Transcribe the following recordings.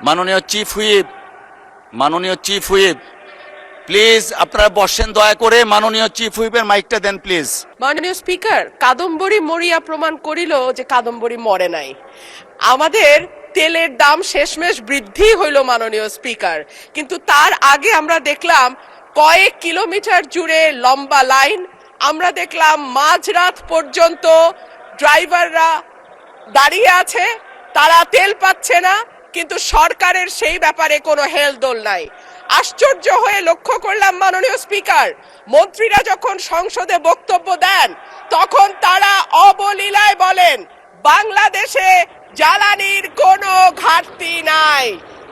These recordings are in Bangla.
মাননীয় চিফ হুইপ, মাননীয় চিফ হুইপ, প্লিজ আপনারা বসেন দয়া করে। মাননীয় চিফ হুইপের মাইকটা দেন প্লিজ। মাননীয় স্পিকার, কাদম্বরী মরিয়া প্রমাণ করিল যে কাদম্বরী মরে নাই। আমাদের তেলের দাম শেষমেশ বৃদ্ধি হইল মাননীয় স্পিকার, কিন্তু তার আগে আমরা দেখলাম কয়েক কিলোমিটার জুড়ে লম্বা লাইন। আমরা দেখলাম মাঝরাত পর্যন্ত ড্রাইভাররা দাঁড়িয়ে আছে, তারা তেল পাচ্ছে না, কিন্তু সরকারের সেই ব্যাপারে কোনো হেলদোল নাই। আশ্চর্য হয়ে লক্ষ্য করলাম মাননীয় স্পিকার, মন্ত্রীরা যখন সংসদে বক্তব্য দেন তখন তারা অবলীলায় বলেন বাংলাদেশে জ্বালানির কোনো ঘাটতি নাই,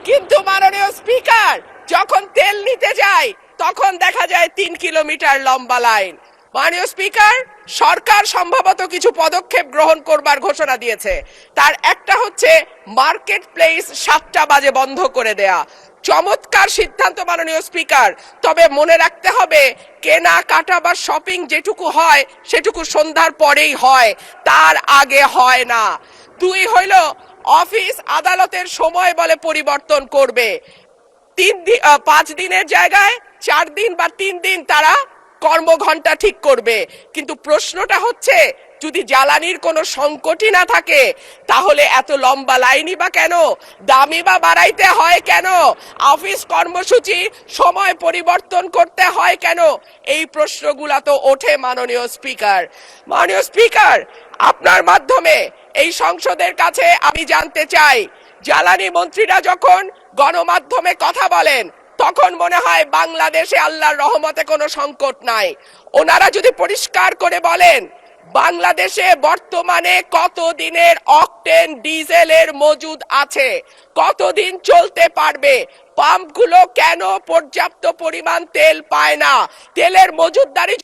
কিন্তু মাননীয় স্পিকার যখন তেল নিতে যায় তখন দেখা যায় 3 কিলোমিটার লম্বা লাইন। মাননীয় স্পিকার, সরকার সম্ভবত কিছু পদক্ষেপ গ্রহণ করবার ঘোষণা দিয়েছে। তার একটা হচ্ছে মার্কেট প্লেস 7টা বাজে বন্ধ করে দেয়া। চমৎকার সিদ্ধান্ত মাননীয় স্পিকার, তবে মনে রাখতে হবে কেনা কাটা বা শপিং যেটুকু হয় সেটুকু সন্ধ্যার পরেই হয়, তার আগে হয় না। 2 হইল অফিস আদালতের সময় বলে পরিবর্তন করবে। 5 দিনের জায়গায় 4 দিন বা 3 দিন তারা কর্মঘণ্টা ঠিক করবে। কিন্তু প্রশ্নটা হচ্ছে যদি জ্বালানির কোনো সংকটই না থাকে তাহলে এত লম্বা লাইনই বা কেন, দামই বা বাড়াইতে হয় কেন, অফিস কর্মসূচি সময় পরিবর্তন করতে হয় কেন? এই প্রশ্নগুলা তো ওঠে মাননীয় স্পিকার। মাননীয় স্পিকার, আপনার মাধ্যমে এই সংসদের কাছে আমি জানতে চাই, জ্বালানি মন্ত্রীরা যখন গণমাধ্যমে কথা বলেন তখন মনে হয় বাংলাদেশে আল্লাহর রহমতে কোনো সংকট নাই। ওনারা যদি পরিষ্কার করে বলেন বাংলাদেশে বর্তমানে কত দিনের অকটেন ডিজেলের মজুদ আছে, কতদিন চলতে পারবে, পাম্পগুলো কেন পর্যাপ্ত পরিমাণ তেল পায় না, তেলের মজুদদারি